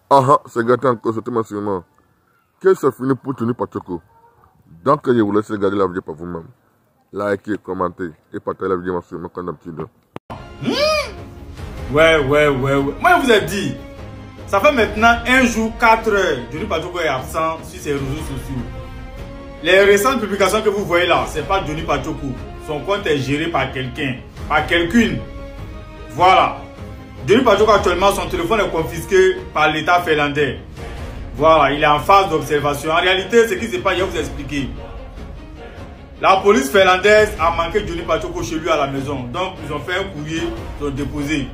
Ah, c'est gâté encore, c'est tellement sûrement. Que c'est fini pour Johnny Pachoko. Donc, je vous laisse regarder la vidéo par vous-même. Likez, commentez et partagez la vidéo sûrement comme d'habitude. Ouais. Moi, je vous ai dit, ça fait maintenant 1 jour, 4 heures, Johnny Pachoko est absent sur ses réseaux sociaux. Les récentes publications que vous voyez là, c'est pas Johnny Pachoko. Son compte est géré par quelqu'un, par quelqu'une. Voilà. Johnny Pachoko actuellement, son téléphone est confisqué par l'État finlandais. Voilà, il est en phase d'observation. En réalité, ce qui se passe, je vais vous expliquer. La police finlandaise a manqué Johnny Pachoko chez lui à la maison. Donc, ils ont fait un courrier, ils ont déposé.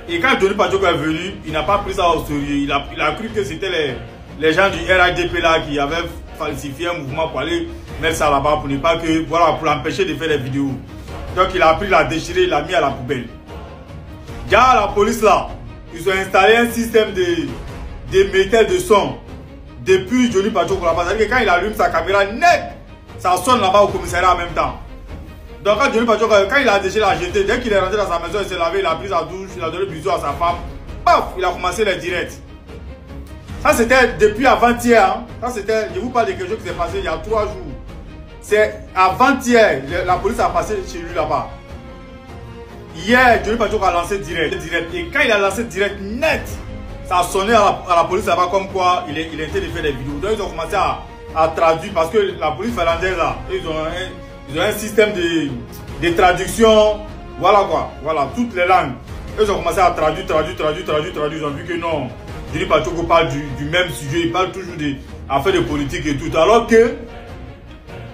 Et quand Johnny Pachoko est venu, il n'a pas pris ça au sérieux. Il a cru que c'était les gens du RADP là qui avaient falsifié un mouvement pour aller mettre ça là-bas pour ne pas que, voilà, pour l'empêcher de faire des vidéos. Donc, il a pris, l'a déchiré, il l'a mis à la poubelle. Déjà, la police là, ils ont installé un système d'émetteur de son depuis Johnny Pachoko là-bas. C'est-à-dire que quand il allume sa caméra net, ça sonne là-bas au commissariat en même temps. Donc quand Johnny Pachoko, quand il a déchiré la jeté, dès qu'il est rentré dans sa maison, il s'est lavé, il a pris sa douche, il a donné le bisou à sa femme, paf, il a commencé les directs. Ça c'était depuis avant-hier. Hein. Ça c'était, je vous parle de quelque chose qui s'est passé il y a 3 jours. C'est avant-hier, la police a passé chez lui là-bas. Hier, Johnny Pachoko a lancé direct. Et quand il a lancé direct net, ça a sonné à la police là-bas comme quoi il était de faire des vidéos. Donc ils ont commencé à traduire parce que la police finlandaise là, ils ont un système de traduction. Voilà quoi. Voilà, toutes les langues. Ils ont commencé à traduire. Ils ont vu que non, Johnny Pachoko parle du même sujet. Il parle toujours d'affaires de politique et tout. Alors que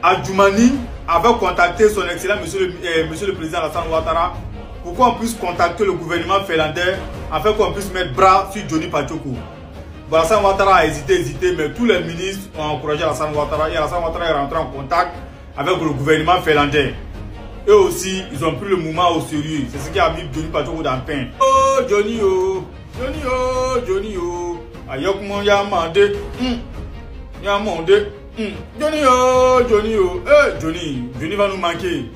Adjoumani avait contacté son excellent monsieur le président Alassane Ouattara pour qu'on puisse contacter le gouvernement finlandais afin qu'on puisse mettre bras sur Johnny Pachoko. Bon, Alassane Ouattara a hésité, mais tous les ministres ont encouragé Alassane Ouattara et Alassane Ouattara est rentré en contact avec le gouvernement finlandais. Eux aussi, ils ont pris le mouvement au sérieux. C'est ce qui a mis Johnny Pachoko dans le pain. Oh Johnny oh, Johnny oh, Johnny oh. Ayok mon yamande, yamande. Johnny oh, Johnny oh. Johnny va nous manquer.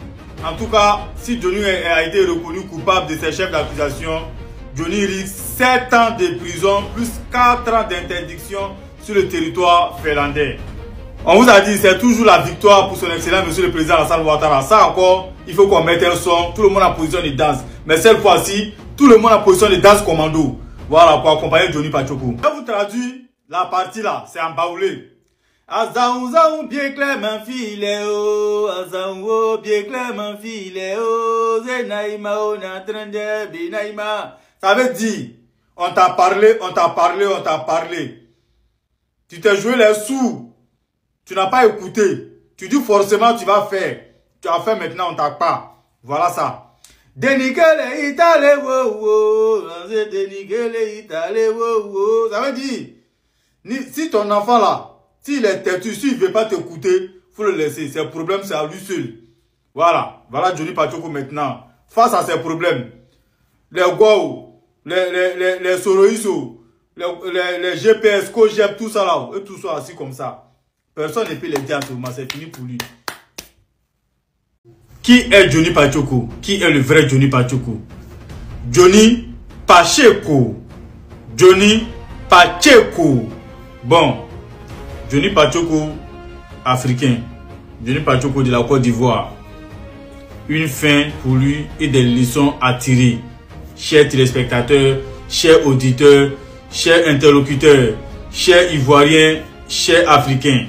En tout cas, si Johnny a été reconnu coupable de ses chefs d'accusation, Johnny risque 7 ans de prison plus 4 ans d'interdiction sur le territoire finlandais. On vous a dit, c'est toujours la victoire pour son excellent monsieur le président Alassane Ouattara. Ça encore, il faut qu'on mette un son, tout le monde en position de danse. Mais cette fois-ci, tout le monde en position de danse commando. Voilà, pour accompagner Johnny Pachoko. Je vous traduis la partie là, c'est en baoulé. Azaou zaou bien clair mon filet oh, azaou bien clair mon filet oh, zenaïma on est en train de binaïma. Ça veut dire, on t'a parlé. Tu t'es joué les sous, tu n'as pas écouté. Tu dis forcément tu vas faire. Tu as fait maintenant, on t'a pas. Voilà ça. Dénigele itale wo wo, dénigele itale wo wo. Ça veut dire, si ton enfant là, s'il est têtu, s'il ne veut pas t'écouter, il faut le laisser. Ses problèmes, c'est à lui seul. Voilà. Voilà Johnny Pachoko maintenant. Face à ses problèmes. Les Gouaou, les Soroiso, les GPS, Kojep, tout ça là. Eux tous sont assis comme ça. Personne ne peut les dire en ce moment. C'est fini pour lui. Qui est Johnny Pachoko? Qui est le vrai Johnny Pachoko? Johnny Pacheko. Johnny Pacheko. Bon. Johnny Pachoko, africain. Johnny Pachoko de la Côte d'Ivoire. Une fin pour lui et des leçons à tirer. Chers téléspectateurs, chers auditeurs, chers interlocuteurs, chers Ivoiriens, chers Africains.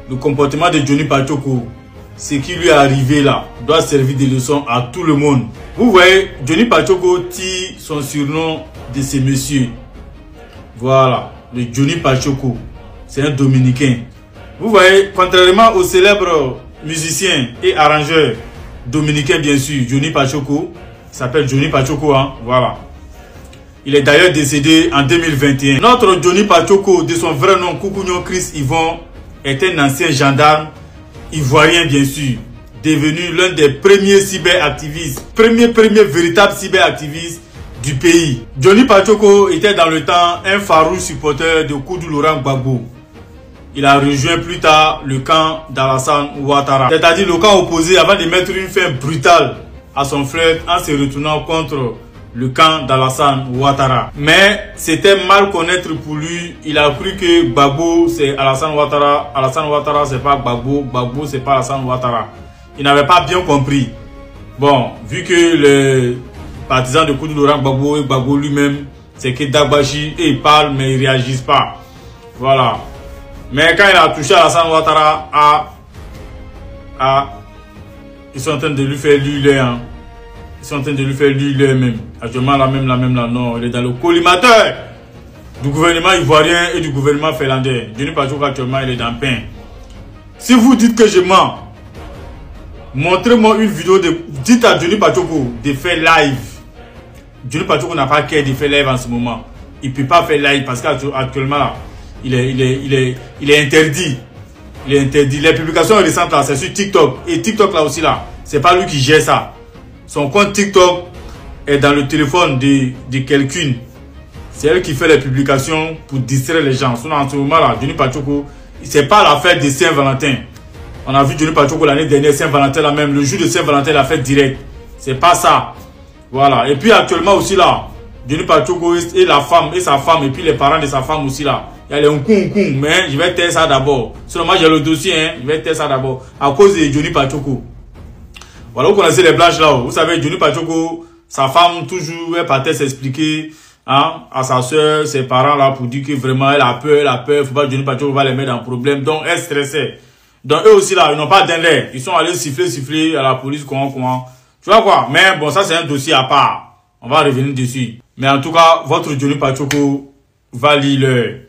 Le comportement de Johnny Pachoko, ce qui lui est arrivé là, doit servir de leçon à tout le monde. Vous voyez, Johnny Pachoko tire son surnom de ce monsieur. Voilà, le Johnny Pachoko. C'est un Dominicain. Vous voyez, contrairement au célèbre musicien et arrangeur dominicain, bien sûr, Johnny Pachoko, il s'appelle Johnny Pachoko, hein, voilà. Il est d'ailleurs décédé en 2021. Notre Johnny Pachoko, de son vrai nom, Koukounion Chris Yvon, est un ancien gendarme ivoirien, bien sûr, devenu l'un des premiers cyberactivistes, premier véritable cyberactiviste du pays. Johnny Pachoko était dans le temps un farouche supporter de Koudou Laurent Gbagbo. Il a rejoint plus tard le camp d'Alassane Ouattara, c'est-à-dire le camp opposé avant de mettre une fin brutale à son frère en se retournant contre le camp d'Alassane Ouattara. Mais c'était mal connaître pour lui. Il a cru que Gbagbo c'est Alassane Ouattara. Alassane Ouattara c'est pas Gbagbo. Gbagbo c'est pas Alassane Ouattara. Il n'avait pas bien compris. Bon, vu que les partisans de Koudou Laurent Gbagbo et Gbagbo lui-même, c'est que Dagbashi et ils parlent mais ils réagissent pas. Voilà. Mais quand il a touché Alassane Ouattara, ils sont en train de lui faire l'huile, hein. Ils sont en train de lui faire l'huile même. Actuellement, la même, non. Il est dans le collimateur du gouvernement ivoirien et du gouvernement finlandais. Johnny Pacheco, actuellement, il est dans le pain. Si vous dites que je mens, montrez-moi une vidéo de... Dites à Johnny Pacheco de faire live. Johnny Pacheco n'a pas qu'à de faire live en ce moment. Il ne peut pas faire live parce qu'actuellement, là, il est interdit. Il est interdit. Les publications récentes là, c'est sur TikTok. Et TikTok là aussi là, c'est pas lui qui gère ça. Son compte TikTok est dans le téléphone de quelqu'un. C'est elle qui fait les publications pour distraire les gens. Sinon, en ce moment là, Johnny Pacheco, c'est pas la fête de Saint-Valentin. On a vu Johnny Pacheco l'année dernière, Saint-Valentin là même. Le jour de Saint-Valentin, la fête directe. C'est pas ça. Voilà. Et puis actuellement aussi là, Johnny Pacheco et la femme, et sa femme, et puis les parents de sa femme aussi là. Il y a les Nkoun, mais je vais taire ça d'abord. Sinon, moi j'ai le dossier, hein, je vais taire ça d'abord. À cause de Johnny Pacheco. Voilà, vous connaissez les blagues là. Vous savez, Johnny Pacheco, sa femme, toujours, elle partait s'expliquer hein, à sa soeur, ses parents là, pour dire que vraiment, elle a peur, faut pas que Johnny Pacheco va les mettre dans le problème. Donc, elle stressait. Donc, eux aussi là, ils n'ont pas d'inlait. Ils sont allés siffler à la police, comment. Tu vois quoi? Mais bon, ça c'est un dossier à part. On va revenir dessus. Mais en tout cas, votre Johnny Pacheco va lire.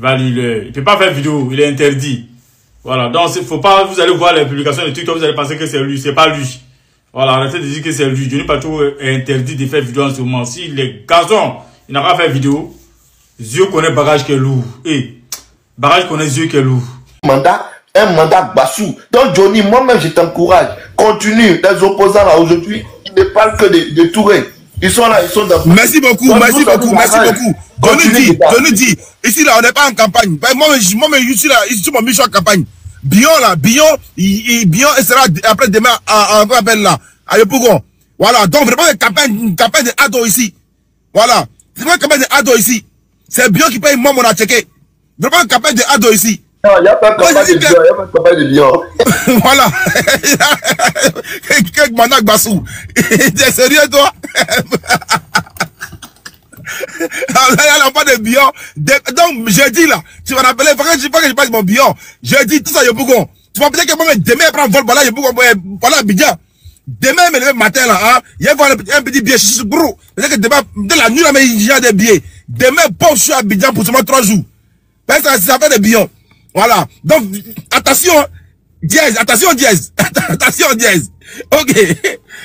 Il ne peut pas faire vidéo, il est interdit. Voilà, donc faut pas, vous allez voir les publications de TikTok, vous allez penser que c'est lui, c'est pas lui. Voilà, arrêtez de dire que c'est lui. Johnny Pacheco est interdit de faire vidéo en ce moment. Si les garçons, il n'a pas fait vidéo, Dieu connaît bagage qui est lourd. Et bagage connaît Dieu qui est lourd. Un mandat bassou. Donc Johnny, moi-même je t'encourage. Continue, les opposants là aujourd'hui, ils ne parlent que de Touré. Ils sont là, ils sont dans... Merci beaucoup. Johnny dit, ici là, on n'est pas en campagne. Moi, je suis là, ici, je suis en campagne. Bion là, Bion, il sera après demain à appel là, à Yopougon. Voilà, donc vraiment une campagne de ado ici. Voilà, vraiment une campagne de ado ici. C'est Bion qui paye moi mon checké. Vraiment une campagne de ado ici. Non, il n'y a pas de campagne de Bion, il n'y a pas de campagne de Bion. Voilà. Quel mandat Bassou. T'es sérieux toi? Il n'y a pas de Bion. Donc, j'ai dit là, tu vas rappeler, il faut que je passe mon Bion. J'ai dit tout ça, Yopougon. Tu vas peut-être que moi, demain, je prends vol, voilà, Yopougon, voilà, Bidjan. Demain, le matin là, hein, il y a un petit billet, gros. Peut-être que demain, de la nuit là, mais il y a des billets. Demain, bon, je suis à Bidjan pour seulement 3 jours. Parce que ça fait des Bions. Voilà. Donc, attention, dièse, attention, dièse. Attention, dièse. Ok.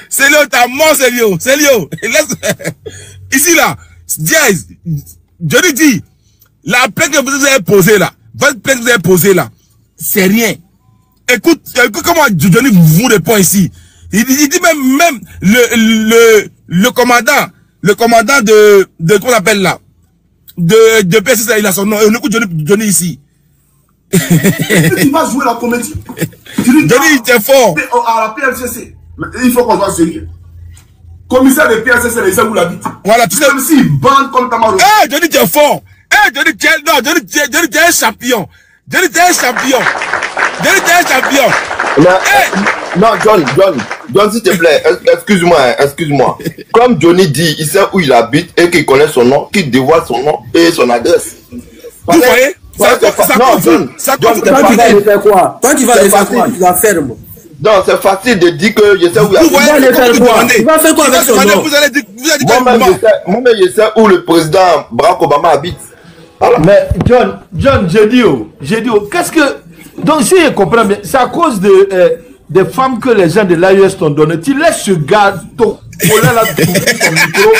C'est Léo, t'as mort, c'est Léo. C'est Léo. Ici, là, dièse. Johnny dit, la plainte que vous avez posée là, votre plainte que vous avez posée là, c'est rien. Écoute comment Johnny vous répond ici. Il dit même le commandant de comment on appelle là, de PSS, il a son nom. Et on écoute Johnny ici. Tu vas jouer la comédie. Johnny, t'es fort. À la PLCC, il faut qu'on soit sérieux. Commissaire de PLCC, les gens où l'habitent. Voilà, tu sais. Même s'ils bandent comme Tamaro. Eh, Johnny, t'es fort. Eh, Johnny, t'es un champion. Johnny, t'es un champion. Johnny, t'es un champion. Non, John, s'il te plaît, excuse-moi. Comme Johnny dit, il sait où il habite et qu'il connaît son nom, qu'il dévoile son nom et son adresse. Vous voyez? Ça toi, tu vas aller faire quoi? Toi, tu vas aller faire quoi? Tu vas faire, moi. Non, c'est facile de dire que je sais où il habite. Tu vas aller faire quoi? Tu vas faire quoi avec son nom? Vous allez dire moi-même, je sais où le président Barack Obama habite. Voilà. Mais John, j'ai dit, qu'est-ce que... Donc, si je comprends bien, c'est à cause des femmes que les gens de l'AES t'ont donné. Tu laisses ce gars, ton là, ton micro.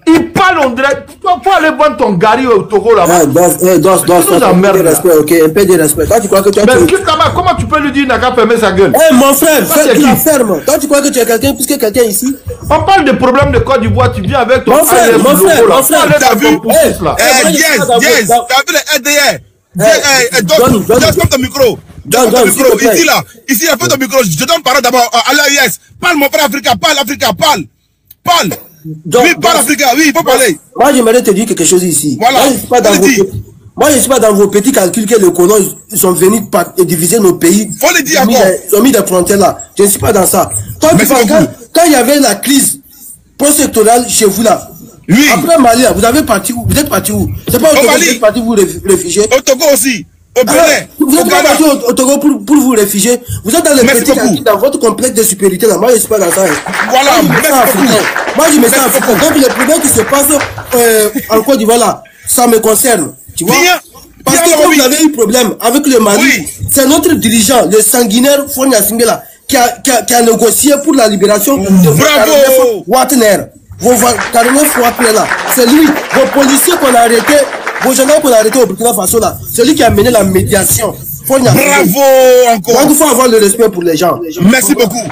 Il parle en direct. Tu vas pas aller vendre ton gari au Togo là-bas. Un peu de respect, ok? Un peu de respect. Toi, tu crois que tu as... Mais comment tu peux lui dire qu'il n'a qu'à fermer sa gueule? Eh, mon frère, ferme. Toi, tu crois que tu es quelqu'un plus que quelqu'un ici? On parle de problèmes de Côte d'Ivoire, tu viens avec ton... Mon frère, t'as vu? Yes, t'as vu les LDR? Donne ton micro. Ici là, fais ton micro. Je donne parole d'abord à l'AIS. Parle mon frère africain, parle Africain, parle. Donc, Oui, parle africain, oui, il faut parler. Moi, j'aimerais te dire quelque chose ici. Voilà. Moi, je ne suis pas dans vos petits calculs que les colons ils sont venus diviser nos pays. Faut le dire encore. Ils ont mis des frontières là. Je ne suis pas dans ça. Quand il y avait la crise post-électorale chez vous là, Oui. après Mali, vous êtes parti où? C'est pas au Togo, vous êtes parti vous réfugier. Au Togo aussi. Au Bénin. Vous êtes pas parti au Togo pour vous réfugier. Vous êtes dans les petits calculs, dans votre complexe de supériorité là. Moi, je ne suis pas dans ça. Voilà, Moi, je me sens africain. Donc, les problèmes qui se passent en Côte d'Ivoire là, ça me concerne. Tu vois? Parce que quand vous avez eu problème avec le Mali, c'est notre dirigeant, le sanguinaire Fonia Singela, qui a négocié pour la libération de vos Watner. Vos Watner là. C'est lui, vos policiers qu'on a arrêtés, vos gendarmes qu'on a arrêtés au Burkina Faso là. C'est lui qui a mené la médiation. Bravo encore. Donc il faut avoir le respect pour les gens. Merci beaucoup.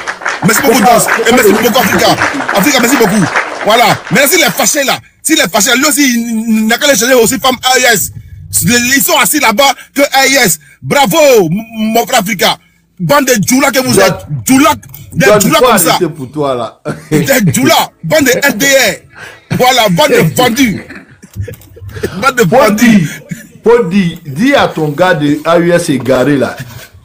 Merci beaucoup, Danse. Et merci beaucoup, Africa. Africa, merci beaucoup. Voilà. Merci les fâchés là. Si les fâchés, lui aussi, il n'a qu'à les changer aussi, femme AIS. Ils sont assis là-bas que AIS. Bravo, mon frère Africa. Bande de Djoula que vous êtes. Djoula, des Djoula comme ça. Pour toi, là. Des Djoula, bande de LDR. Voilà, bande de vendus. Bande de vendus. Podi, dis à ton gars de AUS égaré là,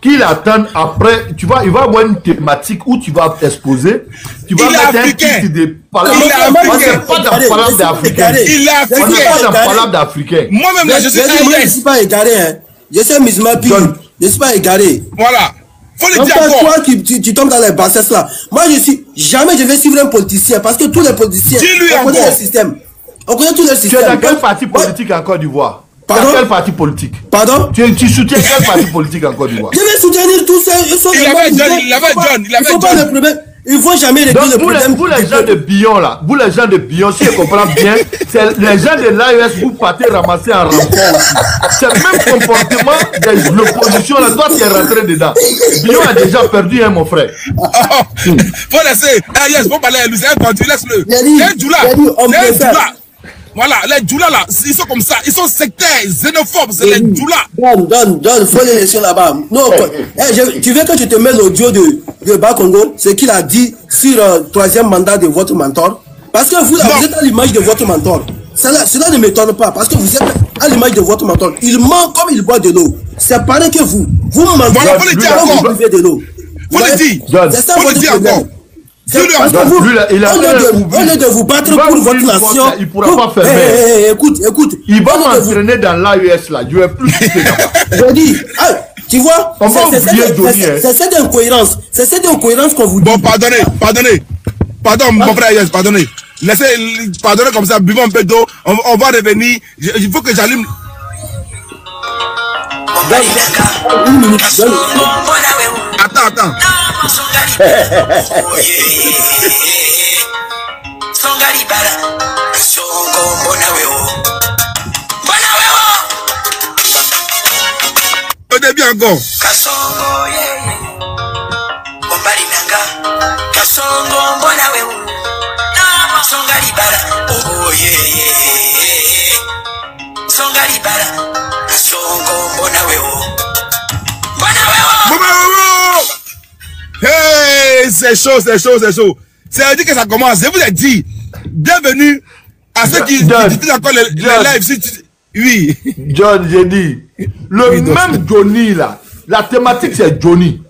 qu'il attende après, tu vois, il va avoir une thématique où tu vas exposer, tu vas mettre un titre de parole. C'est pas dans parole d'Africain. Il est africain. C'est pas dans parole d'Africain. Moi-même, là, je suis Moi, je ne suis pas égaré, hein. Je suis musulman pur. Je ne suis pas égaré. Voilà. Faut le Donc, dire encore. toi tu tombes dans les bassesses là. Moi, jamais je vais suivre un politicien parce que tous les politiciens, on connaît le système. On connaît tous les systèmes. Tu es dans quel parti politique en Côte d'Ivoire? Pardon? Quel parti politique? Pardon? Tu soutiens quel parti politique en Côte d'Ivoire? Je vais soutenir tous ces. Il avait John. Il faut pas le problème. Il ne faut jamais régler le problème. Vous les gens de Billon là, vous les gens de Billon, si je comprends bien, c'est les gens de l'AES, vous partez ramasser un rapport aussi. C'est le même comportement de l'opposition là, toi tu es rentré dedans. Billon a déjà perdu, hein, mon frère. Faut laisser. AIS, faut parler à lui, c'est un vendu, laisse-le. C'est un Djoula. Voilà, les Djoula là, ils sont comme ça, ils sont sectaires, xénophobes, c'est les Djoula. Donne, faut les laisser là-bas. Non, tu veux que je te mette l'audio de Bakongo, ce qu'il a dit sur le 3e mandat de votre mentor? Parce que vous êtes à l'image de votre mentor. Cela ne m'étonne pas, parce que vous êtes à l'image de votre mentor. Il ment comme il boit de l'eau. C'est pareil que vous. Vous mentez voilà, comme vous buvez de l'eau. Faut le dire. C'est ça votre problème. Parce que vous, au lieu de vous battre pour votre nation, il ne pourra pas faire. Écoute. Il va m'entraîner dans l'AES là. Je vais plus quitter là-bas. Je dis, tu vois, c'est cette incohérence. C'est cette incohérence qu'on vous dit. Bon, pardonnez. Pardon, mon frère, yes, pardonnez. Laissez, pardonnez comme ça, buvons un peu d'eau. On va revenir. Il faut que j'allume. Attends. Au début encore. Hey, c'est chaud. C'est-à-dire que ça commence. Je vous ai dit, bienvenue à ceux qui disent encore les lives. Oui. John, j'ai dit, le même Johnny là, la thématique c'est Johnny.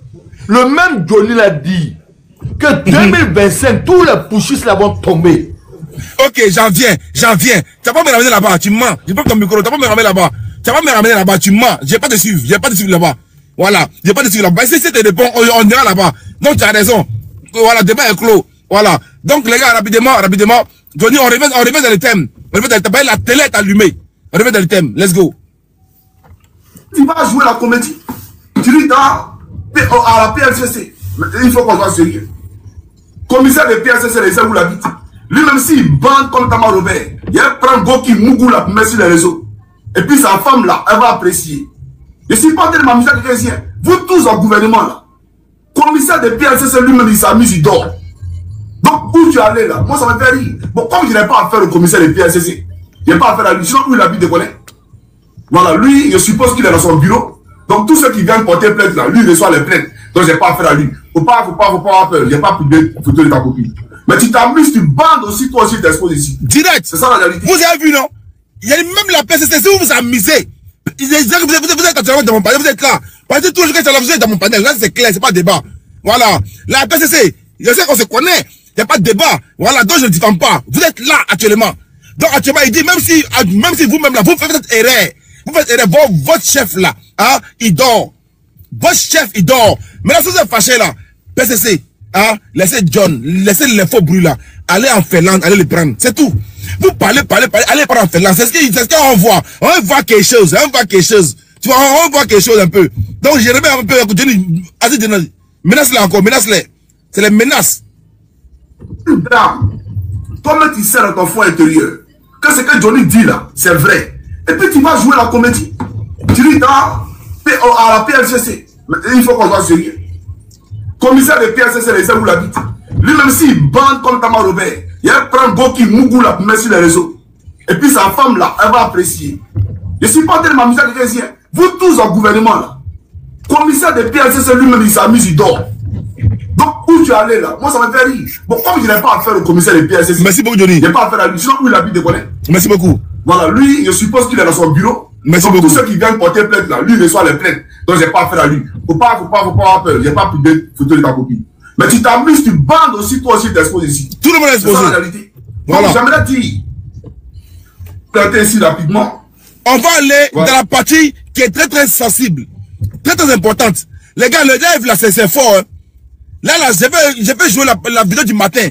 Le même Johnny l'a dit que 2025, tous les pushistes là vont tomber. Ok, j'en viens. Tu vas pas me ramener là-bas, tu mens. Je prends ton micro, tu vas pas me ramener là-bas. Tu mens. Je vais pas te suivre là-bas. Voilà, je vais pas te suivre là-bas. Si c'était bon, on ira là-bas. Donc tu as raison. Voilà, le débat est clos. Voilà. Donc les gars, rapidement, Johnny, on revient dans le thème. La télé est allumée. On revient dans le thème. Let's go. Tu vas jouer la comédie. Tu dis à la PLCC. Il faut qu'on soit sérieux. Commissaire de PLCC, les gens vous l'habitent. Lui-même, s'il bande comme Tama Robert, il prend Goki Mougou la met sur les réseaux. Et puis sa femme là, elle va apprécier. Je ne suis pas tellement amusé à quelqu'un. Vous tous en gouvernement là. Commissaire de PLCC lui-même, il s'amuse, il dort. Donc, où tu allais là? Moi, ça me fait rire. Bon, comme je n'ai pas affaire au commissaire de PLCC, je n'ai pas affaire à lui. Sinon, où il habite de connaître. Voilà, lui, je suppose qu'il est dans son bureau. Donc, tous ceux qui viennent porter plainte là, lui, il reçoit les plaintes. Donc, je n'ai pas affaire à lui. Faut pas avoir peur. Je n'ai pas publié photo de ta copine. Mais tu t'amuses, tu bandes aussi, toi aussi, tu t'exposes ici. Direct. C'est ça la réalité. Vous avez vu, non? Il y a même la PCC, si vous vous amusez. Vous êtes actuellement dans mon panel, vous êtes là. Parce que tout le temps, vous êtes dans mon panel. Là, c'est clair, c'est pas débat. Voilà. La PCC, je sais qu'on se connaît. Il n'y a pas de débat. Voilà. Donc, je ne diffame pas. Vous êtes là, actuellement. Donc, actuellement, il dit, même si vous-même là, vous faites erreur. Vous faites erreur. Votre chef là, hein, il dort. Votre chef, il dort. Maintenant, si vous êtes fâché là, PCC, hein, laissez John, laissez les faux bruits là. Allez en Finlande, allez les prendre. C'est tout. Vous parlez, allez prendre en Finlande. C'est ce qu'on voit. On voit quelque chose, Tu vois, on voit quelque chose un peu. Donc, je remets un peu, menace-les encore, menace-les. C'est les menaces. Toi-même, tu sais dans ton fond intérieur que ce que Johnny dit là, c'est vrai. Et puis, tu vas jouer la comédie. Tu dis à la PLCC. Il faut qu'on soit sérieux. Commissaire de PLCC, les où l'habite. Lui-même, s'il bande comme Tama Robert, il prend Goki Mougou là pour mettre sur les réseaux. Et puis, sa femme là, elle va apprécier. Je suis pas tellement amusé de dire, vous tous en gouvernement là, commissaire de PLCC lui-même, il s'amuse, il dort. Donc, où tu es allé là? Moi, ça me fait rire. Bon, comme je n'ai pas affaire au commissaire de PLCC. Merci beaucoup, Johnny. Je n'ai pas affaire à lui. Sinon, où il habite, déconner. Merci beaucoup. Voilà, lui, je suppose qu'il est dans son bureau. Merci donc, beaucoup. Tous ceux qui viennent porter plainte là, lui, il reçoit les plaintes. Donc, je n'ai pas affaire à lui. Faut pas avoir peur. Je n'ai pas publié de photo de ta copine. Mais tu t'amuses, tu bandes aussi, toi aussi, tu t'exposes ici. Tout le monde est exposé. C'est ça la réalité. Voilà. Donc, j'aimerais dire, planter ici rapidement. On va aller dans la partie qui est très très sensible, très très importante. Les gars, le live là, c'est fort. Hein. Là, je vais jouer la vidéo du matin.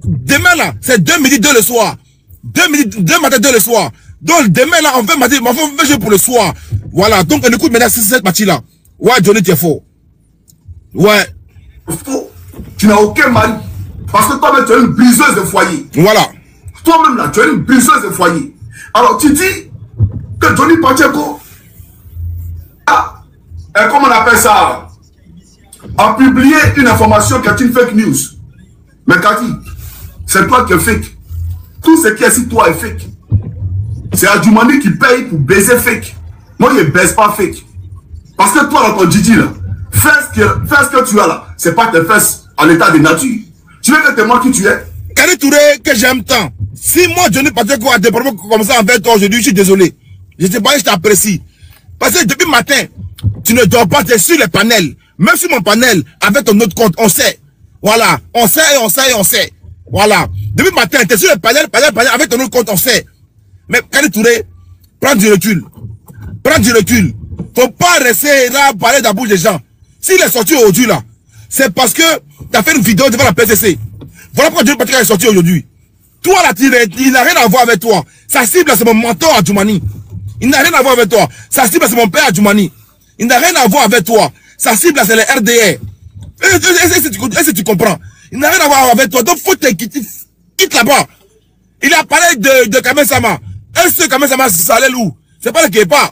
Demain là, c'est 2 midi, 2 le soir. 2 matin, 2 le soir. Donc demain là, on va jouer pour le soir. Voilà, donc on écoute maintenant cette partie-là. Ouais, Johnny, tu es faux. Ouais. Faux. Tu n'as aucun mari. Parce que toi-même, tu es une briseuse de foyer. Voilà. Toi-même là, tu es une briseuse de foyer. Alors tu dis que Johnny Pacheco, comment on appelle ça, a publié une information qui est une fake news. Mais Cathy, c'est toi qui es fake. Tout ce qui est sur toi est fake. C'est Adjoumani qui paye pour baiser fake. Moi, je ne baise pas fake. Parce que toi, dans ton Didi, là, fais ce que tu as là. C'est pas tes fesses en état de nature. Tu veux que tu montres qui tu es. Kari Touré, que j'aime tant. Si moi, Johnny Pacheco a des problèmes comme ça envers toi aujourd'hui, je suis désolé. Je sais pas, je t'apprécie. Parce que depuis matin, tu ne dors pas, tu es sur les panels. Même sur mon panel, avec ton autre compte, on sait. Voilà. On sait et on sait et on sait. Voilà. Depuis matin, tu es sur les panels, avec ton autre compte, on sait. Mais Kari Touré, prends du recul. Prends du recul. Faut pas rester là, parler dans la bouche des gens. S'il est sorti aujourd'hui là, c'est parce que tu as fait une vidéo devant la PCC. Voilà pourquoi Johnny Pacheco est sorti aujourd'hui. Toi là, il n'a rien à voir avec toi. Sa cible, c'est mon mentor Adjoumani. Il n'a rien à voir avec toi. Sa cible, c'est mon père Adjoumani. Il n'a rien à voir avec toi. Sa cible, c'est les RDR. Est-ce que tu comprends? Il n'a rien à voir avec toi. Donc, faut te quitter. Quitte là-bas. Il a parlé de Kamel Sama. Est-ce que Kamel Sama, ça allait où? C'est pas le Képa.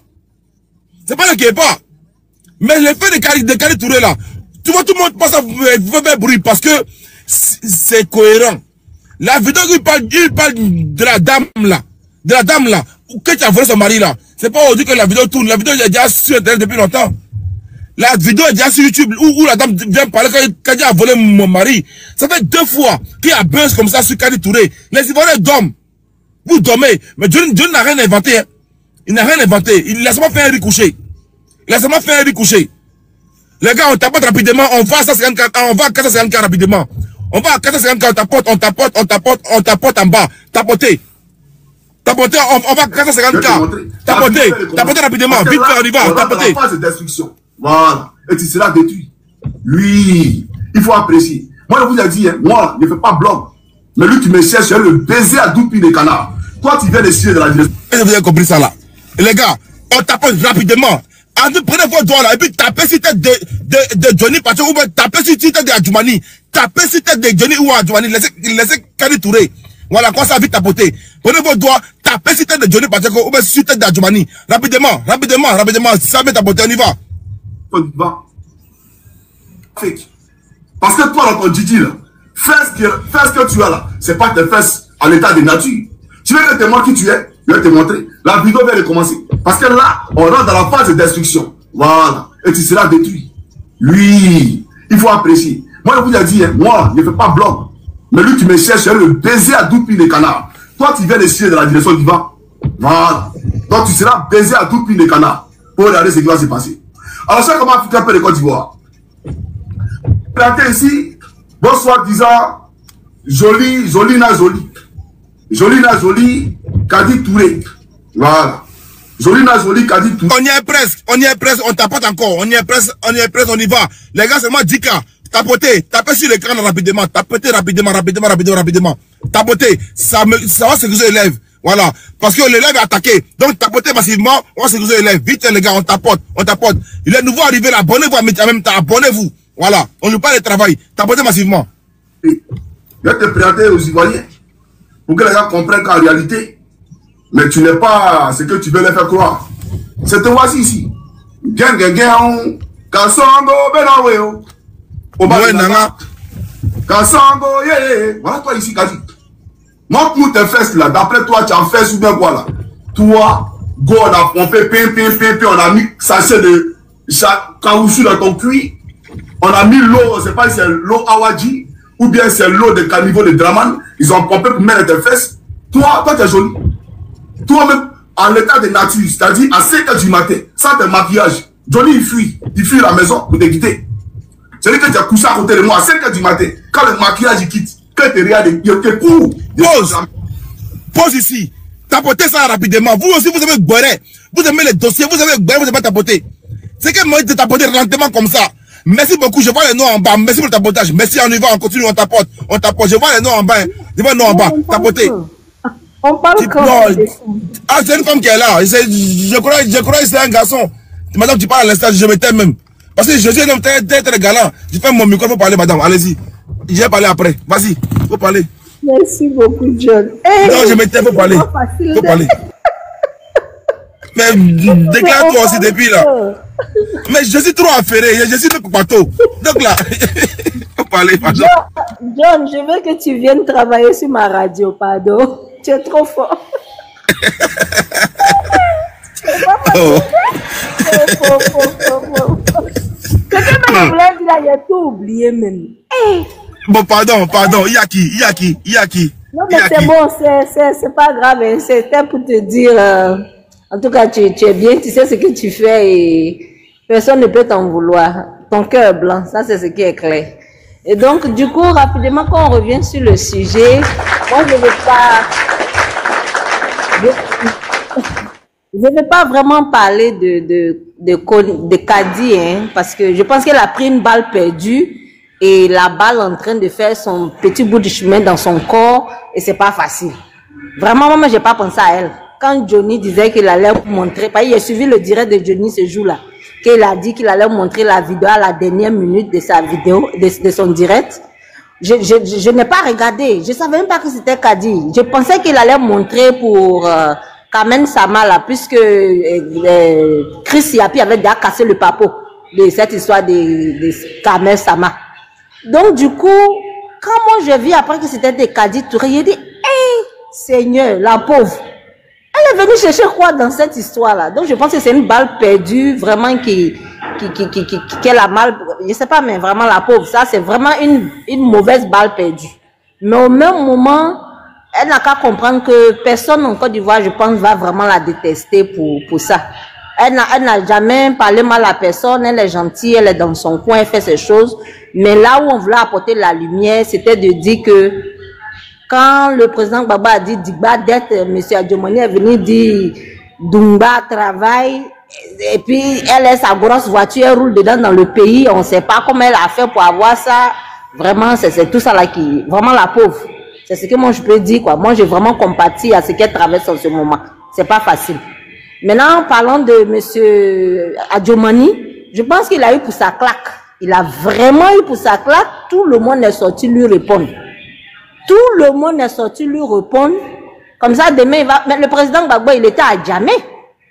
C'est pas le Képa. Mais le fait de Kari Touré là, tu vois, tout le monde pense à faire bruit parce que c'est cohérent. La vidéo, il parle de la dame là. De la dame là. Que tu as volé son mari là. C'est pas aujourd'hui que la vidéo tourne. La vidéo est déjà sur Internet depuis longtemps. La vidéo est déjà sur YouTube où la dame vient parler quand il a volé mon mari. Ça fait 2 fois qu'il y a buzz comme ça sur Kari Touré. Les Ivoiriens dorment. Vous dormez. Mais Johnny n'a rien inventé. Hein. Il n'a rien inventé. Il laisse pas faire un riz couché. Laisse-moi faire un riz couché. Les gars, on tapote rapidement. On va à 450K rapidement. On va à 450K, on tapote en bas. Tapotez, on va à 450K. Tapotez rapidement. Vite, on y va, tapotez. La phase de destruction. Voilà. Et tu seras détruit. Lui, il faut apprécier. Moi, je vous ai dit, hein, moi, je ne fais pas blog. Mais lui, tu me cherches, je le baiser à doupi des canards. Toi, tu viens de chier de la direction. Est-ce que vous avez compris ça là? Et les gars, on tapote rapidement. Prenez vos doigts là et puis tapez sur tête de Johnny Pacheco ou tapez sur tête de Adjoumani. Tapez sur tête de Johnny ou Adjoumani. Laissez Kari Touré. Voilà, quoi ça vite tapoter. Prenez vos doigts, tapez sur tête de Johnny Pacheco ou sur tête d'Adjoumani. Rapidement. Ça va tapoter, on y va. On y va. Fake. Parce que toi, dans ton Didi là, fais ce que tu as là. C'est pas tes fesses en état de nature. Tu veux que te montres qui tu es? Je vais te montrer. La vidéo vient de commencer. Parce que là, on rentre dans la phase de destruction. Voilà. Et tu seras détruit. Lui, il faut apprécier. Moi, je vous ai dit, hein, moi, je ne fais pas blog. Mais lui, tu me cherches, le baiser à 12 pieds de canard. Toi, tu viens de chier dans la direction du vent. Voilà. Donc, tu seras baisé à 12 pieds de canard pour regarder ce qui va se passer. Alors, ça, comment Africain peut de Côte d'Ivoire? Planté ici, bonsoir, disant, joli, joli, na joli. Joli, na joli, Kadi Touré. Voilà. Joli, na joli, Kadi Touré. On y est presque, on tapote encore. On y est presque, on y va. Les gars, seulement 10 cas. Tapez sur l'écran rapidement. Tapez rapidement. Tapez. Ça va sécuriser les lèvres. Voilà. Parce que les lèvres est attaqué. Donc, tapotez massivement, on va sécuriser les lèvres. Vite, les gars, on tapote. Il est nouveau arrivé là. Abonnez-vous en même temps. Abonnez-vous. Voilà. On ne joue pas le travail. Tapotez massivement. Je vais te présenter aux Ivoiriens. Pour que les gars comprennent qu'en réalité, mais tu n'es pas ce que tu veux les faire croire. C'est te voici ici. Kasongo, Benaweo. Kasongo, voilà toi ici, Kadi. Montre-nous tes fesses là. D'après toi, tu as en fesses ou bien quoi là? Toi, go, on fait on a mis sachet de caoutchouc dans ton cuir. On a mis l'eau, je sais pas si c'est l'eau Awadji ou bien c'est l'eau de caniveau de Draman. Ils ont pompé pour mettre tes fesses. Toi, tu es joli. Toi-même, en l'état de nature, c'est-à-dire à 5 h du matin, sans tes maquillages. Johnny, il fuit la maison pour te quitter. C'est-à-dire que tu as couché à côté de moi à 5 h du matin. Quand le maquillage il quitte, quand tu regardes, il te court. Pause ici. Tapotez ça rapidement. Vous aussi, vous avez beurré. Vous aimez les dossiers, vous avez beurré, vous n'avez pas tapoté. C'est que moi, de tapoter lentement comme ça. Merci beaucoup, je vois les noms en bas. Merci pour le tapotage. Merci, on y va, on continue, on tapote. Je vois les noms en bas. Je vois les noms en bas. Tapotez. On parle comme ah, c'est une femme qui est là. Je crois que c'est un garçon. Madame, tu parles à l'instant, je me tais même. Parce que je suis un homme très galant. Je fais mon micro, il faut parler, madame. Allez-y. Je vais parler après. Vas-y, il faut parler. Merci beaucoup, John. Hey, non, je me tais, il faut parler. Il faut parler. Mais déclare-toi aussi depuis là. Mais je suis trop affairé, je suis le bateau. Donc là, il faut parler, pardon. John, je veux que tu viennes travailler sur ma radio, pardon. Tu es trop fort. Oh. C'est que ma voulait dire là, j'ai tout oublié même. Hey. Bon, pardon, Yaki. Non, mais c'est bon, c'est pas grave. C'était pour te dire, en tout cas, tu es bien, tu sais ce que tu fais et personne ne peut t'en vouloir. Ton cœur est blanc, ça c'est ce qui est clair. Et donc, du coup, rapidement, quand on revient sur le sujet, moi, je ne vais pas vraiment parler de Kadi, hein, parce que je pense qu'elle a pris une balle perdue et la balle en train de faire son petit bout de chemin dans son corps et c'est pas facile. Vraiment, moi, j'ai pas pensé à elle. Quand Johnny disait qu'il allait montrer, parce qu'il a suivi le direct de Johnny ce jour-là, qu'il a dit qu'il allait montrer la vidéo à la dernière minute de sa vidéo, de son direct. Je n'ai pas regardé. Je savais même pas que c'était Kadi. Je pensais qu'il allait montrer pour Kamen Sama là, puisque Chris Yapi avait déjà cassé le papo de cette histoire de Kamen Sama. Donc du coup, quand moi j'ai vu après que c'était de Kadi Touré, j'ai dit, hey, Seigneur, la pauvre. Elle est venue chercher quoi dans cette histoire-là? Donc, je pense que c'est une balle perdue, vraiment, qu'elle a mal, je sais pas, mais vraiment la pauvre, ça, c'est vraiment une mauvaise balle perdue. Mais au même moment, elle n'a qu'à comprendre que personne en Côte d'Ivoire, je pense, va vraiment la détester pour ça. Elle n'a jamais parlé mal à personne, elle est gentille, elle est dans son coin, elle fait ses choses. Mais là où on voulait apporter la lumière, c'était de dire que quand le président Gbagbo a dit Digba d'être, M. Adjomani est venu dire Dumba travaille, et puis elle est sa grosse voiture, elle roule dedans dans le pays, on ne sait pas comment elle a fait pour avoir ça. Vraiment, c'est tout ça là qui, vraiment la pauvre. C'est ce que moi je peux dire, quoi. Moi j'ai vraiment compati à ce qu'elle traverse en ce moment. C'est pas facile. Maintenant, parlant de M. Adjomani, je pense qu'il a eu pour sa claque. Il a vraiment eu pour sa claque. Tout le monde est sorti lui répondre. Tout le monde est sorti lui répondre. Comme ça, demain, il va... Mais le président Gbagbo, il était à Djamé.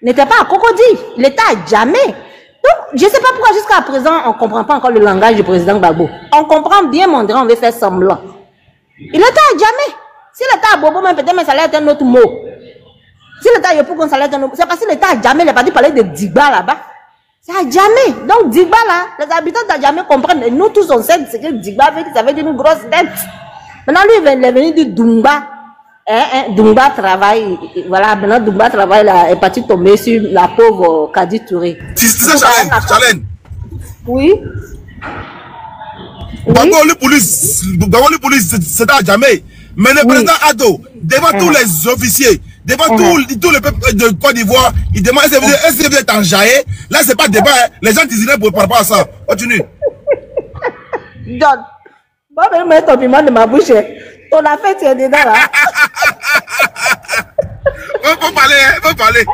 Il n'était pas à Cocody. Il était à Djamé. Donc, je ne sais pas pourquoi jusqu'à présent, on ne comprend pas encore le langage du président Gbagbo. On comprend bien, mais on veut faire semblant. Il était à Djamé. S'il était à Bobo, même peut-être, mais ça allait être un autre mot. S'il était à Yopougon, ça allait être un autre mot. C'est parce qu'il était à Djamé, il n'a pas dit parler de Digba là-bas. C'est à Djamé. Donc, Digba là, les habitants d'Adjamé comprennent. Et nous tous, on sait ce que Digba veut dire. Ça veut dire une grosse tête. Maintenant, lui, il est venu de Dumba. Dumba travaille, voilà, maintenant Dumba travaille, là, est parti tomber sur la pauvre Kadi Touré. C'est ça, Chalène. Oui. D'abord, le police, c'est à jamais. Mais le président Ado, devant tous les officiers, devant tous les peuples de Côte d'Ivoire, il demande est-ce que vous êtes enjaillé? Là, c'est pas débat, hein. Les gens disent par rapport à ça. Continue. John, va me mettre ton piment de ma bouche. Ton affaire, tu es dedans là. Faut parler.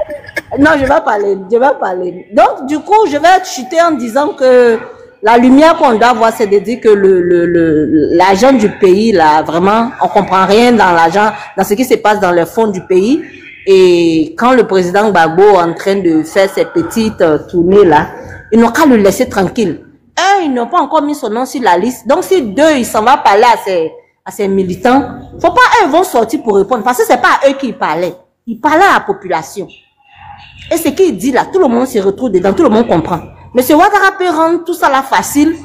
Non, je vais parler. Donc, du coup, je vais chuter en disant que la lumière qu'on doit voir, c'est de dire que l'argent du pays, là, vraiment, on comprend rien dans l'argent, dans ce qui se passe dans le fond du pays. Et quand le président Gbagbo est en train de faire ses petites tournées là, ils n'ont qu'à le laisser tranquille. Ils n'ont pas encore mis son nom sur la liste. Donc, si il s'en va parler à ses militants, faut pas eux vont sortir pour répondre. Parce que c'est pas à eux qui parlaient. Ils parlaient à la population. Et ce qu'il dit là, tout le monde se retrouve dedans, tout le monde comprend. Monsieur Ouattara peut rendre tout ça là facile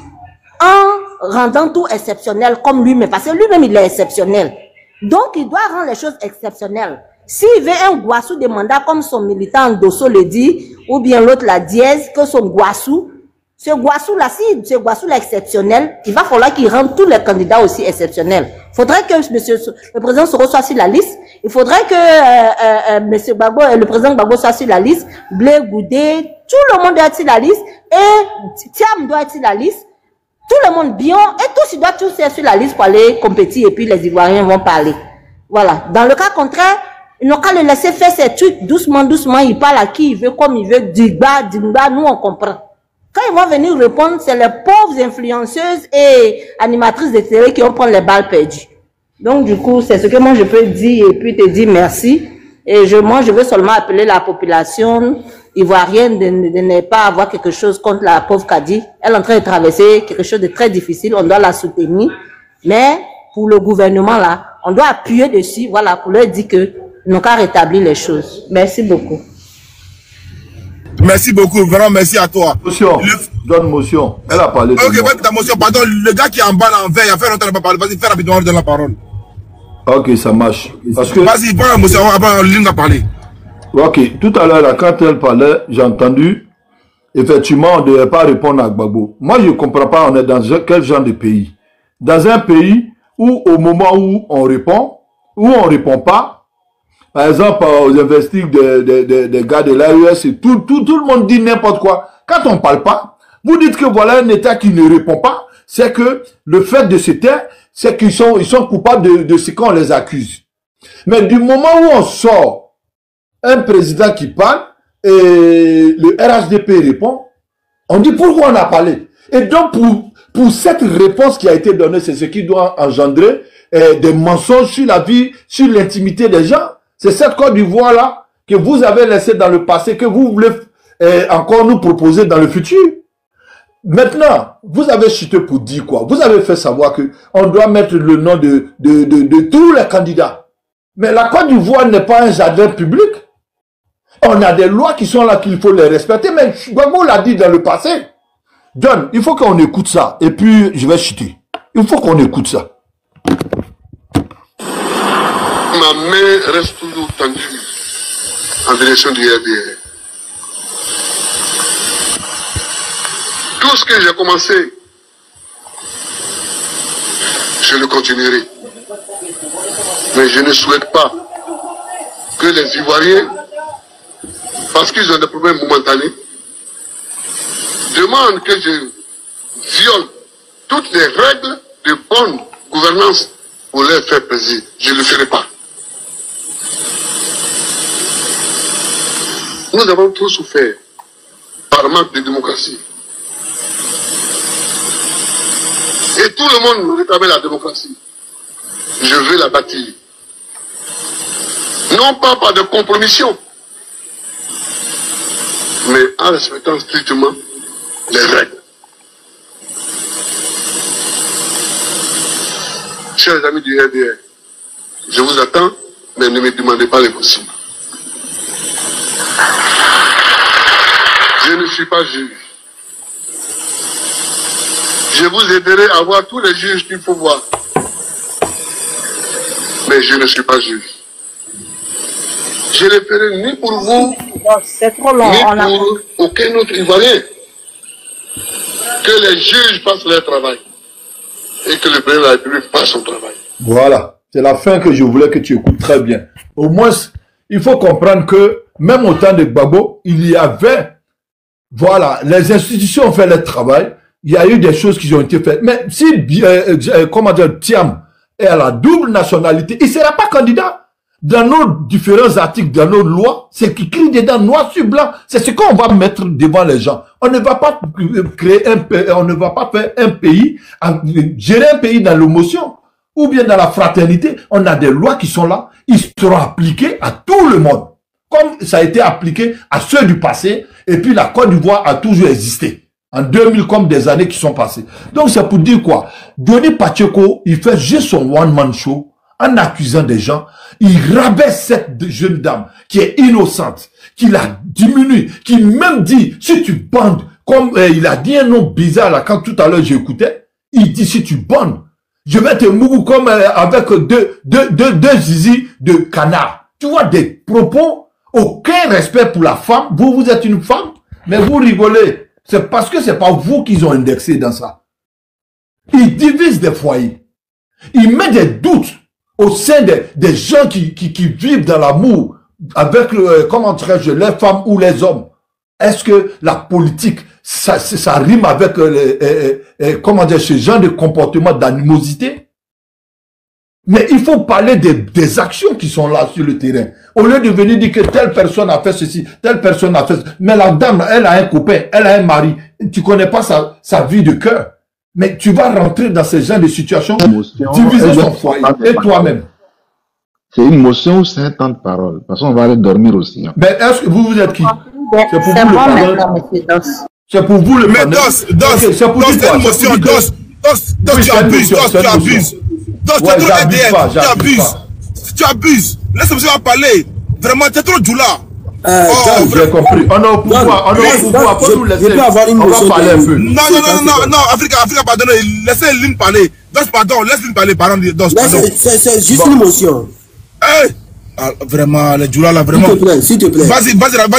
en rendant tout exceptionnel comme lui-même. Parce que lui-même, il est exceptionnel. Donc, il doit rendre les choses exceptionnelles. S'il veut un Guassou de mandat comme son militant Dosso le dit, ou bien l'autre la dièse, que son Guassou, ce Guassou-là, si ce Guassou-là est exceptionnel, il va falloir qu'il rende tous les candidats aussi exceptionnels. Il faudrait que le président Soro soit sur la liste. Il faudrait que monsieur Gbagbo, le président Gbagbo soit sur la liste. Blé, Goudé, tout le monde doit être sur la liste. Et Thiam doit être sur la liste. Tout le monde, Bion, et tous, ils doivent tous être sur la liste pour aller compétir. Et puis les Ivoiriens vont parler. Voilà. Dans le cas contraire, ils n'ont qu'à le laisser faire ses trucs doucement, doucement. Il parle à qui il veut, comme il veut. Digba, nous on comprend. Quand ils vont venir répondre, c'est les pauvres influenceuses et animatrices de télé qui vont prendre les balles perdues. Donc, du coup, c'est ce que moi je peux dire et puis te dire merci. Et moi, je veux seulement appeler la population ivoirienne de ne pas avoir quelque chose contre la pauvre Kadi. Elle est en train de traverser quelque chose de très difficile. On doit la soutenir. Mais, pour le gouvernement là, on doit appuyer dessus, voilà, pour leur dire que nous n'avons qu'à rétablir les choses. Merci beaucoup. Merci beaucoup, vraiment merci à toi. Motion, donne motion. Elle a parlé. Ok, ouais, ta motion, pardon, le gars qui est en bas là en vert, il a fait longtemps qu'il n'a pas parlé. Vas-y, fais rapidement, donne la parole. Ok, ça marche. Parce que... Vas-y, prends la motion, après Lynn va parler. Ok, tout à l'heure, quand elle parlait, j'ai entendu, effectivement, on ne devait pas répondre à Gbagbo. Moi, je ne comprends pas, on est dans quel genre de pays? Dans un pays où, au moment où on répond, où on ne répond pas, par exemple, aux investigations des gars de l'AES, tout le monde dit n'importe quoi. Quand on ne parle pas, vous dites que voilà un État qui ne répond pas, c'est que le fait de se taire, c'est qu'ils sont coupables de ce qu'on les accuse. Mais du moment où on sort un président qui parle et le RHDP répond, on dit pourquoi on a parlé. Et donc, pour cette réponse qui a été donnée, c'est ce qui doit engendrer des mensonges sur la vie, sur l'intimité des gens. C'est cette Côte d'Ivoire-là que vous avez laissé dans le passé, que vous voulez encore nous proposer dans le futur. Maintenant, vous avez chuté pour dire quoi? Vous avez fait savoir que on doit mettre le nom de tous les candidats. Mais la Côte d'Ivoire n'est pas un jardin public. On a des lois qui sont là qu'il faut les respecter. Mais Gbagbo l'a dit dans le passé. John, il faut qu'on écoute ça. Et puis, je vais chuter. Il faut qu'on écoute ça. Ma main reste toujours tendue en direction du RDR. Tout ce que j'ai commencé, je le continuerai. Mais je ne souhaite pas que les Ivoiriens, parce qu'ils ont des problèmes momentanés, demandent que je viole toutes les règles de bonne gouvernance pour leur faire plaisir. Je ne le ferai pas. Nous avons trop souffert par manque de démocratie. Et tout le monde réclamait la démocratie. Je veux la bâtir. Non pas par de compromission, mais en respectant strictement les règles. Chers amis du RDR, je vous attends, mais ne me demandez pas l'impossible. Je ne suis pas juge. Je vous aiderai à voir tous les juges qu'il faut voir. Mais je ne suis pas juge. Je ne le ferai ni pour vous, c'est trop long. ni pour aucun autre Ivoirien. Que les juges fassent leur travail et que le président de la République fasse son travail. Voilà, c'est la fin que je voulais que tu écoutes très bien. Au moins, il faut comprendre que même au temps de Gbagbo, il y avait, voilà, les institutions ont fait leur travail, il y a eu des choses qui ont été faites. Mais si, comment dire, Thiam est à la double nationalité, il ne sera pas candidat. Dans nos différents articles, dans nos lois, c'est qui crie dedans noir sur blanc. C'est ce qu'on va mettre devant les gens. On ne va pas créer un pays, on ne va pas faire un pays, gérer un pays dans l'émotion ou bien dans la fraternité. On a des lois qui sont là, ils seront appliqués à tout le monde. Comme ça a été appliqué à ceux du passé, et puis la Côte d'Ivoire a toujours existé. En 2000 comme des années qui sont passées. Donc c'est pour dire quoi? Johnny Pacheco, il fait juste son one-man show en accusant des gens. Il rabaisse cette jeune dame qui est innocente, qui la diminue, qui même dit, si tu bandes, comme il a dit un nom bizarre là, quand tout à l'heure j'écoutais, il dit, si tu bandes, je vais te mourir comme avec deux zizi de canard. Tu vois, des propos, aucun respect pour la femme. Vous êtes une femme, mais vous rigolez. C'est parce que c'est pas vous qu'ils ont indexé dans ça. Il divise des foyers. Il met des doutes au sein des gens qui vivent dans l'amour avec, comment dirais-je, les femmes ou les hommes. Est-ce que la politique, ça rime avec, comment dire, ce genre de comportement d'animosité? Mais il faut parler des actions qui sont là sur le terrain. Au lieu de venir dire que telle personne a fait ceci, telle personne a fait ceci. Mais la dame, elle a un copain, elle a un mari. Tu connais pas sa vie de cœur. Mais tu vas rentrer dans ce genre de situation, diviser son foyer et toi-même. C'est une motion ou c'est un temps de parole? Parce qu'on va aller dormir aussi. Hein. Mais est-ce que vous êtes qui? C'est pour vous le parler. C'est pour vous le parler. C'est une motion. Tu abuses. Tu abuses. Laisse monsieur parler. Vraiment, tu es trop doula. J'ai compris. On a au pouvoir. Faut nous laisser. On va parler un peu. Non. Africa, pardonne. Laissez Lynn parler. Pardon, laisse Lynn parler. Pardon. C'est juste une motion. Vraiment, les doula là, vraiment. S'il te plaît. Vas-y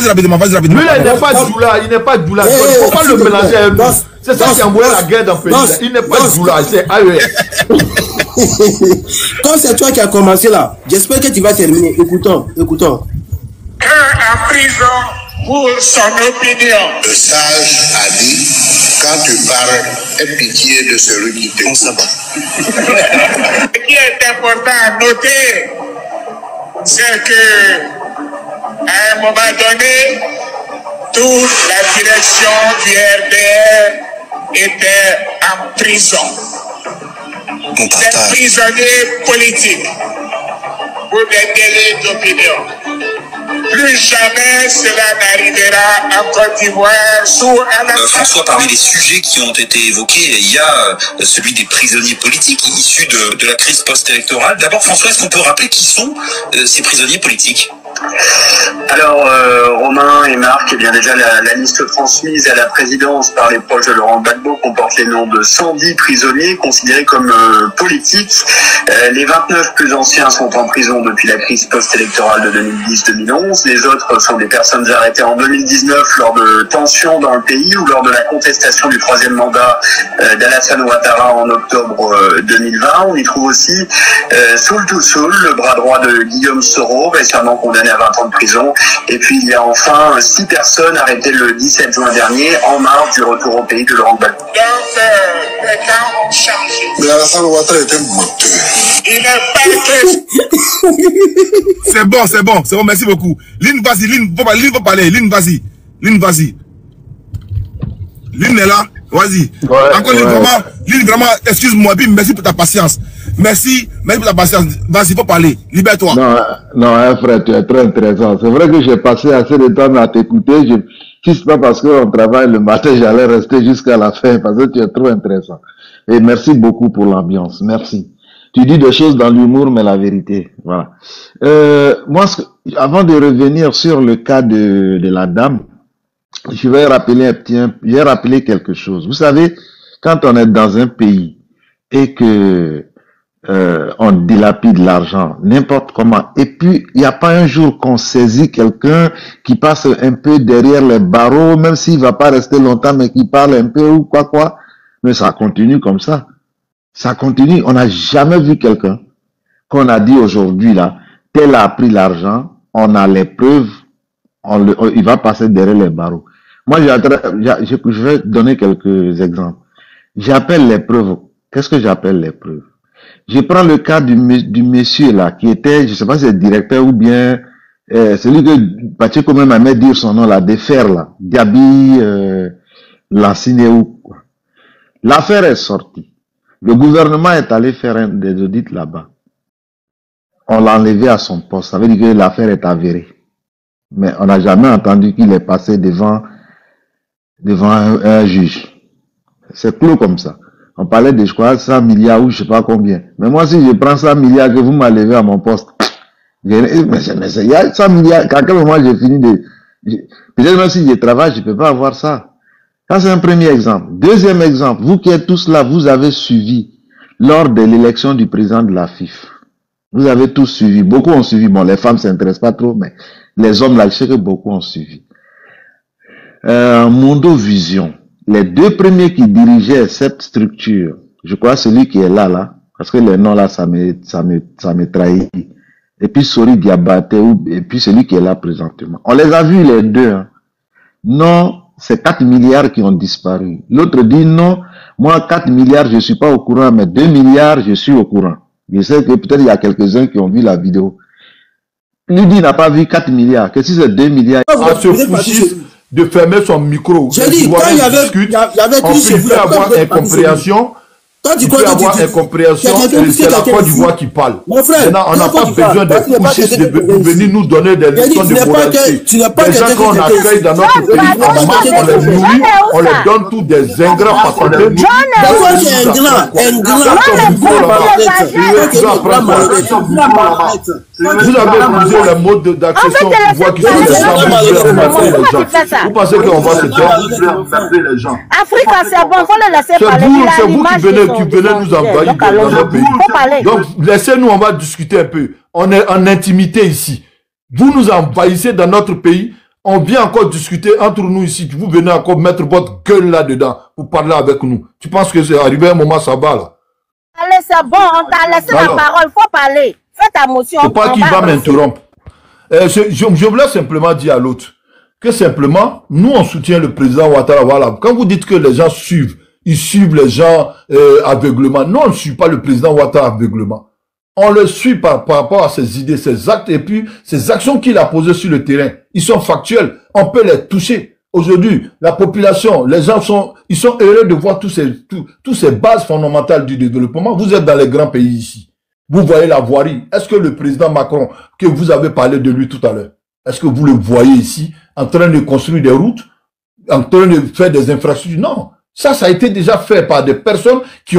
rapidement. Lui, il n'est pas doula. Il n'est pas doula. Il ne faut pas le mélanger à nous. C'est ça qui a envoyé la guerre dans le pays. Il n'est pas doula. C'est AES. Quand c'est toi qui as commencé là, j'espère que tu vas terminer. Écoutons. En prison pour son opinion. Le sage a dit, quand tu parles, aie pitié de celui qui te coupe. Ce qui est important à noter, c'est que à un moment donné, toute la direction du RDR était en prison. Des prisonniers politiques pour des délais d'opinion. Plus jamais cela n'arrivera en Côte d'Ivoire sous François, parmi les sujets qui ont été évoqués, il y a celui des prisonniers politiques issus de la crise post-électorale. D'abord, François, est-ce qu'on peut rappeler qui sont ces prisonniers politiques? Alors, Romain et Marc, eh bien déjà la liste transmise à la présidence par les proches de Laurent Gbagbo comporte les noms de 110 prisonniers considérés comme politiques. Les 29 plus anciens sont en prison depuis la crise post-électorale de 2010-2011. Les autres sont des personnes arrêtées en 2019 lors de tensions dans le pays ou lors de la contestation du troisième mandat d'Alassane Ouattara en octobre 2020. On y trouve aussi Soul Toussoul, le bras droit de Guillaume Soro, récemment condamné à 20 ans de prison. Et puis il y a enfin 6 personnes arrêtées le 17 juin dernier en marge du retour au pays de Laurent Gbagbo. Donc les temps ont changé. Mais Alassane Ouattara était menteur. Il n'est pas que... C'est bon, merci beaucoup. Lynn, vas-y, Lynn, faut parler. Lynn, vas-y. Lynn est là, vas-y. Encore Lynn, vraiment, excuse-moi, puis merci pour ta patience. Merci pour ta patience. Vas-y, faut parler. Libère-toi. Non, frère, tu es très intéressant. C'est vrai que j'ai passé assez de temps à t'écouter. Si c'est pas parce qu'on travaille le matin, j'allais rester jusqu'à la fin parce que tu es trop intéressant. Et merci beaucoup pour l'ambiance. Merci. Tu dis des choses dans l'humour, mais la vérité. Voilà. Moi, avant de revenir sur le cas de la dame, je vais rappeler quelque chose. Vous savez, quand on est dans un pays et que on dilapide l'argent, n'importe comment. Et puis, il n'y a pas un jour qu'on saisit quelqu'un qui passe un peu derrière les barreaux, même s'il va pas rester longtemps, mais qui parle un peu ou quoi. Mais ça continue comme ça. Ça continue. On n'a jamais vu quelqu'un qu'on a dit aujourd'hui, là, tel a pris l'argent, on a les preuves, il va passer derrière les barreaux. Moi, je vais donner quelques exemples. J'appelle les preuves. Qu'est-ce que j'appelle les preuves? Je prends le cas du monsieur là, qui était, je sais pas si c'est directeur ou bien celui que Pacheco même aimait dire son nom là, Défer là, Gabi Lanciné ou quoi. L'affaire est sortie. Le gouvernement est allé faire des audits là-bas. On l'a enlevé à son poste. Ça veut dire que l'affaire est avérée. Mais on n'a jamais entendu qu'il est passé devant un juge. C'est clos comme ça. On parlait de, je crois, 100 milliards ou je sais pas combien. Mais moi, si je prends 100 milliards que vous m'enlevez à mon poste, il y a 100 milliards, à quel moment j'ai fini peut-être même si je travaille, je peux pas avoir ça. Ça, c'est un premier exemple. Deuxième exemple, vous qui êtes tous là, vous avez suivi lors de l'élection du président de la FIF. Vous avez tous suivi. Beaucoup ont suivi. Bon, les femmes s'intéressent pas trop, mais les hommes là, je sais que beaucoup ont suivi. Mondo Vision. Les deux premiers qui dirigeaient cette structure, je crois celui qui est là, parce que les noms là, ça me trahit. Et puis Sori Diabaté, et puis celui qui est là présentement. On les a vus les deux. Hein. Non, c'est 4 milliards qui ont disparu. L'autre dit non, moi 4 milliards je suis pas au courant, mais 2 milliards je suis au courant. Je sais que peut-être il y a quelques-uns qui ont vu la vidéo. Lui dit il n'a pas vu 4 milliards, que si c'est 2 milliards... ce fouchis de fermer son micro. J'ai dit, quand il y avait il peut avoir incompréhension. Il peut avoir incompréhension, c'est la Côte d'Ivoire qui parle. Mon frère, on n'a pas besoin de fouchistes de venir nous donner des leçons de moralité. Les gens qu'on accueille dans notre pays, on les nourrit, on les donne tous des ingrats parce qu'on les nourrit. Vous avez posé les modes d'accession au pouvoir qui sont les gens. Vous pensez qu'on va se faire les gens? Africa, c'est bon, faut le laisser parler. C'est vous qui venez nous envahir dans notre pays. Donc, laissez-nous, on va discuter un peu. On est en intimité ici. Vous nous envahissez dans notre pays. On vient encore discuter entre nous ici. Vous venez encore mettre votre gueule là-dedans pour parler avec nous. Tu penses que c'est arrivé un moment, ça va là? Allez, c'est bon, on t'a laissé la parole. Il faut parler. Fais ta motion. C'est pas qu'il va m'interrompre. Je voulais simplement dire à l'autre que simplement, nous, on soutient le président Ouattara. Voilà. Quand vous dites que les gens suivent, ils suivent les gens aveuglement. Non, on ne suit pas le président Ouattara aveuglement. On le suit par rapport à ses idées, ses actes et puis ses actions qu'il a posées sur le terrain. Ils sont factuels. On peut les toucher. Aujourd'hui, la population, les gens ils sont heureux de voir tous ces bases fondamentales du développement. Vous êtes dans les grands pays ici. Vous voyez la voirie. Est-ce que le président Macron, que vous avez parlé de lui tout à l'heure, est-ce que vous le voyez ici en train de construire des routes, en train de faire des infrastructures? Non. Ça a été déjà fait par des personnes qui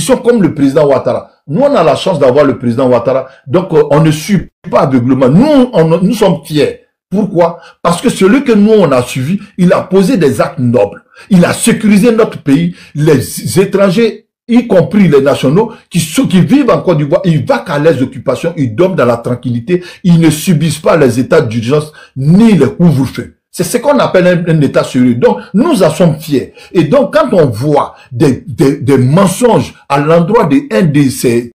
sont comme le président Ouattara. Nous, on a la chance d'avoir le président Ouattara. Donc, on ne suit pas aveuglement. Nous sommes fiers. Pourquoi? Parce que celui que nous, on a suivi, il a posé des actes nobles. Il a sécurisé notre pays. Les étrangers, y compris les nationaux, qui vivent en Côte d'Ivoire, ils vaquent à les occupations, ils dorment dans la tranquillité, ils ne subissent pas les états d'urgence, ni les couvre-feux. C'est ce qu'on appelle un état sérieux. Donc, nous en sommes fiers. Et donc, quand on voit des mensonges à l'endroit d'un de ces